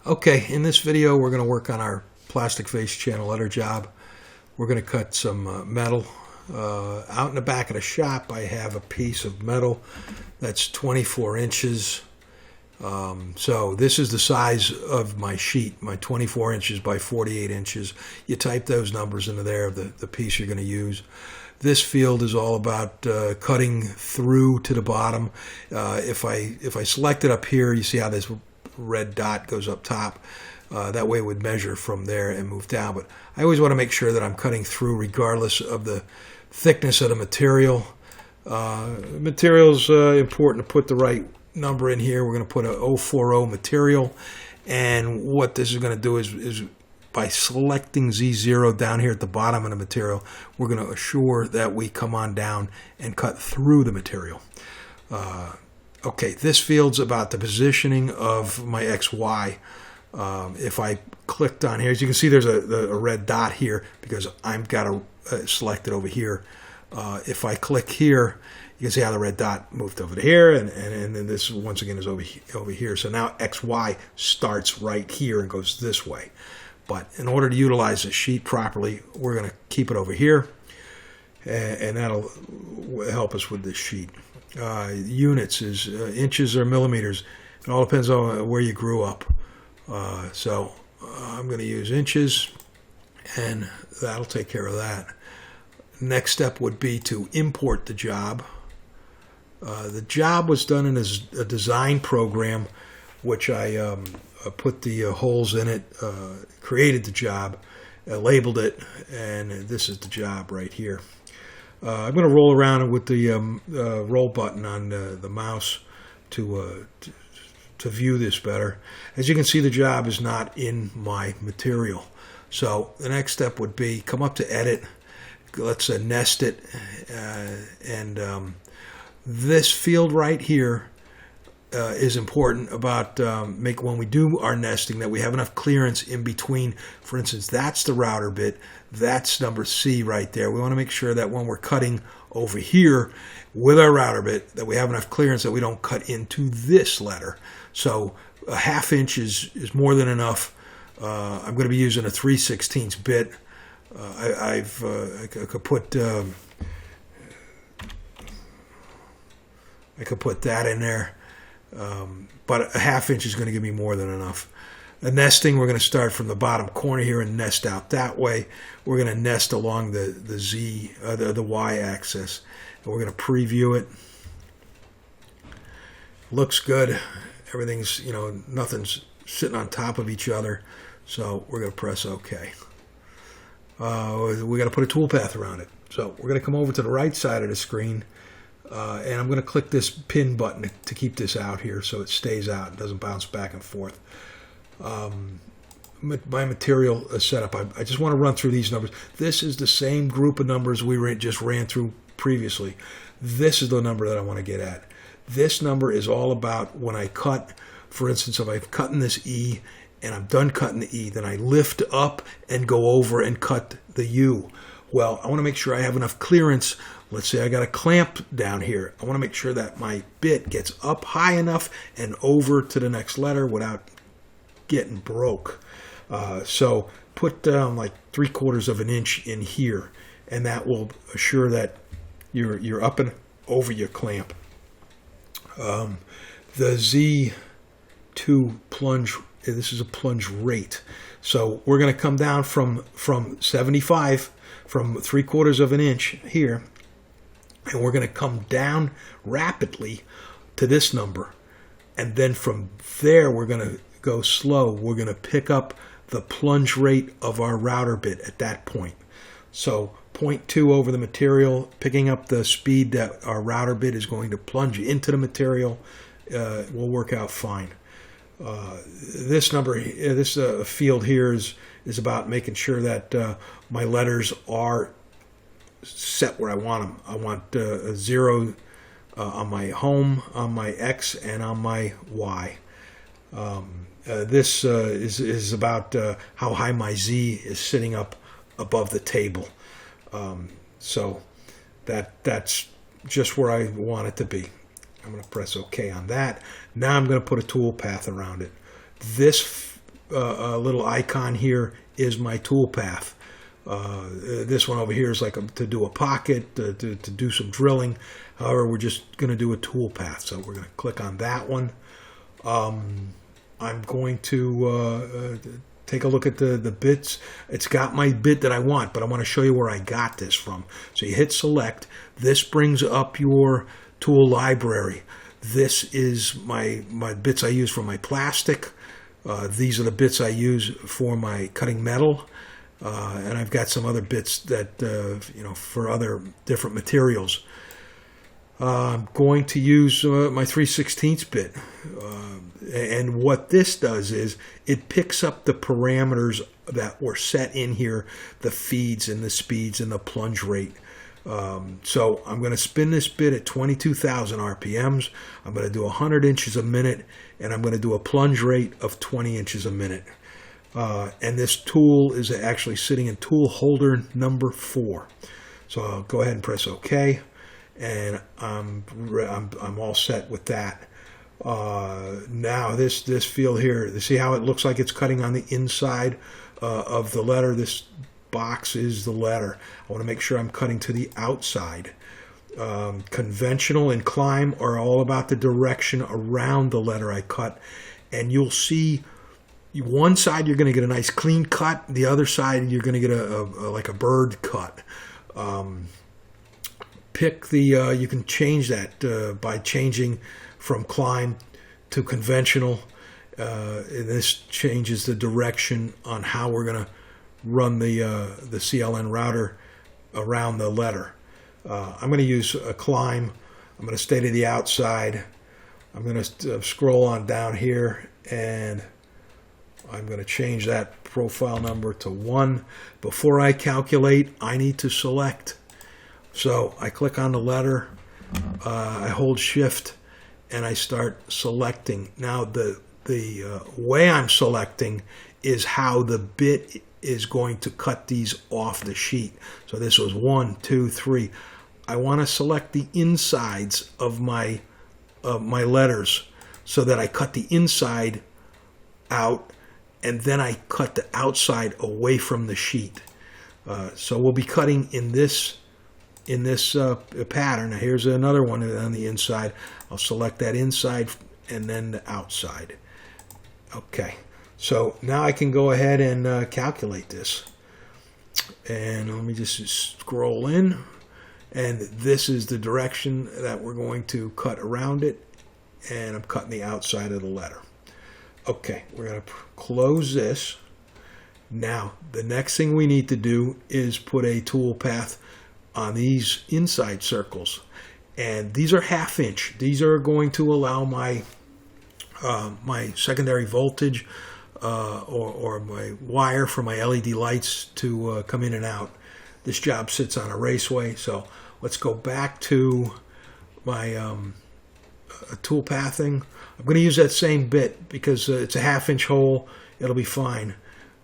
Okay, in this video we're going to work on our plastic face channel letter job. We're going to cut some metal. Out in the back of the shop I have a piece of metal that's 24 inches. So this is the size of my sheet, my 24 inches by 48 inches. You type those numbers into there, the piece you're going to use. This field is all about cutting through to the bottom. If I select it up here, you see how this red dot goes up top. That way it would measure from there and move down. But I always want to make sure that I'm cutting through regardless of the thickness of the material. Material's important to put the right number in here. We're going to put a 040 material. And what this is going to do is by selecting Z0 down here at the bottom of the material, we're going to assure that we come on down and cut through the material. Okay, this field's about the positioning of my XY. If I clicked on here, as you can see, there's a red dot here because I've got to select it over here. If I click here, you can see how the red dot moved over to here, and then this once again is over here. So now XY starts right here and goes this way. But in order to utilize the sheet properly, we're going to keep it over here, and that'll help us with this sheet. Units is inches or millimeters. It all depends on where you grew up. So I'm going to use inches, and that'll take care of that. Next step would be to import the job. The job was done in a design program, which I put the holes in it, created the job, labeled it, and this is the job right here. I'm going to roll around with the roll button on the mouse to view this better. As you can see, the job is not in my material. So the next step would be come up to edit. Let's nest it, and this field right here is important about when we do our nesting that we have enough clearance in between. For instance, that's the router bit. That's number C right there. We want to make sure that when we're cutting over here with our router bit that we have enough clearance that we don't cut into this letter. So a ½ inch is more than enough. I'm going to be using a 3/16 bit. I could put that in there. But a ½ inch is going to give me more than enough. The nesting, we're going to start from the bottom corner here and nest out that way. We're going to nest along the Y axis. And we're going to preview it. Looks good. Everything's, nothing's sitting on top of each other. So we're going to press OK. We got to put a toolpath around it. So we're going to come over to the right side of the screen. And I'm going to click this pin button to keep this out here so it stays out and doesn't bounce back and forth. My material setup, I just want to run through these numbers. This is the same group of numbers we just ran through previously. This is the number that I want to get at. This number is all about when I cut. For instance, if I've cut in this E and I'm done cutting the E, then I lift up and go over and cut the U. Well, I want to make sure I have enough clearance. Let's say I got a clamp down here. I want to make sure that my bit gets up high enough and over to the next letter without getting broke. So put down like 3/4 of an inch in here, and that will assure that you're up and over your clamp. The Z2 plunge, this is a plunge rate. So we're going to come down from 75, from 3/4 of an inch here, and we're going to come down rapidly to this number. And then from there, we're going to go slow. We're going to pick up the plunge rate of our router bit at that point. So 0.2 over the material, picking up the speed that our router bit is going to plunge into the material, will work out fine. This number, this field here is about making sure that my letters are set where I want them. I want a 0 on my home, on my X, and on my Y. This is about how high my Z is sitting up above the table. So that's just where I want it to be. I'm going to press OK on that. Now I'm going to put a tool path around it. This little icon here is my tool path. This one over here is like to do a pocket, to do some drilling. However, we're just going to do a tool path. So we're going to click on that one. I'm going to take a look at the bits. It's got my bit that I want, but I want to show you where I got this from. So you hit select. This brings up your tool library. This is my bits I use for my plastic. These are the bits I use for my cutting metal. And I've got some other bits that, for other different materials. I'm going to use my 3/16 bit. And what this does is it picks up the parameters that were set in here, the feeds and the speeds and the plunge rate. So I'm going to spin this bit at 22,000 RPMs. I'm going to do 100 inches a minute, and I'm going to do a plunge rate of 20 inches a minute. And this tool is actually sitting in tool holder number 4. So I'll go ahead and press OK, and I'm all set with that. Now this field here, you see how it looks like it's cutting on the inside of the letter? This box is the letter. I want to make sure I'm cutting to the outside. Conventional and climb are all about the direction around the letter I cut, and you'll see one side you're going to get a nice clean cut, the other side you're going to get like a bird cut. Pick the you can change that by changing from climb to conventional. This changes the direction on how we're going to run the CLN router around the letter. I'm going to use a climb. I'm going to stay to the outside. I'm going to scroll on down here, and I'm going to change that profile number to 1. Before I calculate, I need to select. So I click on the letter, I hold shift, and I start selecting. Now the way I'm selecting is how the bit is going to cut these off the sheet. So this was 1, 2, 3. I want to select the insides of my letters so that I cut the inside out, and then I cut the outside away from the sheet. So we'll be cutting in this pattern. Now here's another one on the inside. I'll select that inside and then the outside. Okay, so now I can go ahead and calculate this. And let me just scroll in. And this is the direction that we're going to cut around it. And I'm cutting the outside of the letter. Okay, we're going to close this. Now, the next thing we need to do is put a tool path on these inside circles. And these are 1/2 inch. These are going to allow my my secondary voltage or my wire for my LED lights to come in and out. This job sits on a raceway, so let's go back to my tool pathing. I'm going to use that same bit because it's a 1/2 inch hole. It'll be fine.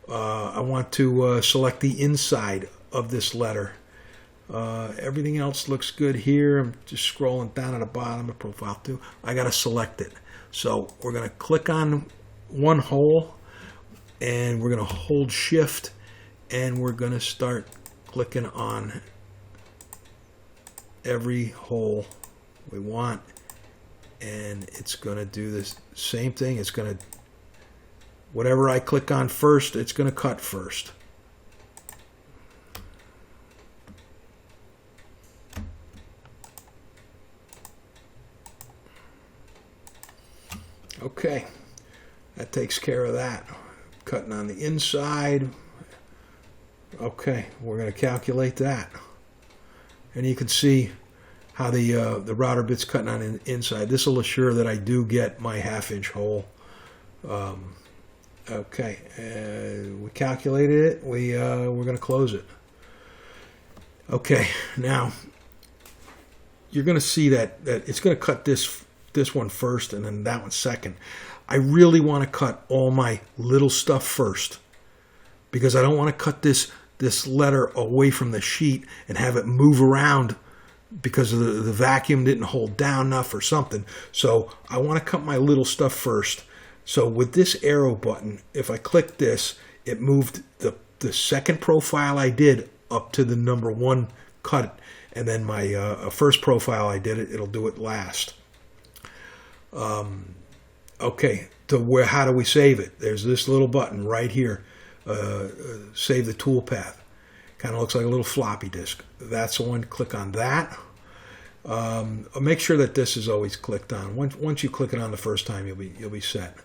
I want to select the inside of this letter. Everything else looks good here. I'm just scrolling down at the bottom of profile 2. I got to select it. So we're going to click on one hole, and we're going to hold shift, and we're going to start clicking on every hole we want, and it's going to do this same thing. It's going to, whatever I click on first, it's going to cut first. Okay, that takes care of that. Cutting on the inside. Okay, we're going to calculate that. And you can see how the router bit's cutting on the inside. This will assure that I do get my 1/2 inch hole. Okay, we calculated it. We're going to close it. Okay, now you're going to see that it's going to cut this one first and then that one second. I really want to cut all my little stuff first because I don't want to cut this letter away from the sheet and have it move around because of the vacuum didn't hold down enough or something. So I want to cut my little stuff first. So with this arrow button, if I click this, it moved the second profile I did up to the number 1 cut, and then my first profile I did it'll do it last. Okay, how do we save it? There's this little button right here, save the toolpath. Kind of looks like a little floppy disk. That's the one. Click on that. Make sure that this is always clicked on. Once you click it on the first time, you'll be set.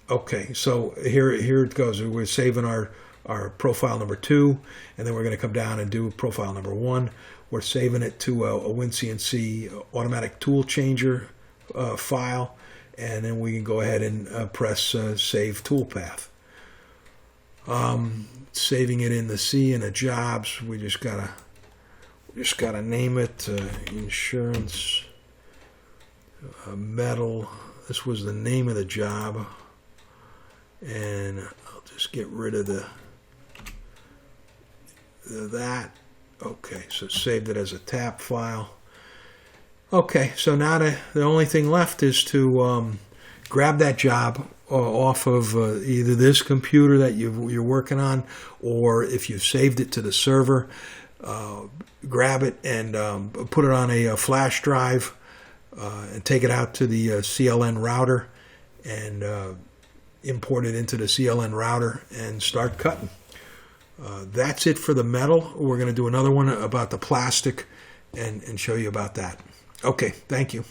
Okay, so here it goes. We're saving our profile number 2, and then we're going to come down and do profile number 1. We're saving it to a WinCNC automatic tool changer file, and then we can go ahead and press save toolpath. Saving it in the C and the jobs. We just gotta name it insurance metal. This was the name of the job, and I'll just get rid of that. Okay, so saved it as a TAP file. Okay, so now the only thing left is to grab that job off of either this computer that you're working on, or if you've saved it to the server, grab it and put it on a flash drive and take it out to the CLN router and import it into the CLN router and start cutting. That's it for the metal. We're going to do another one about the plastic and show you about that. Okay, thank you.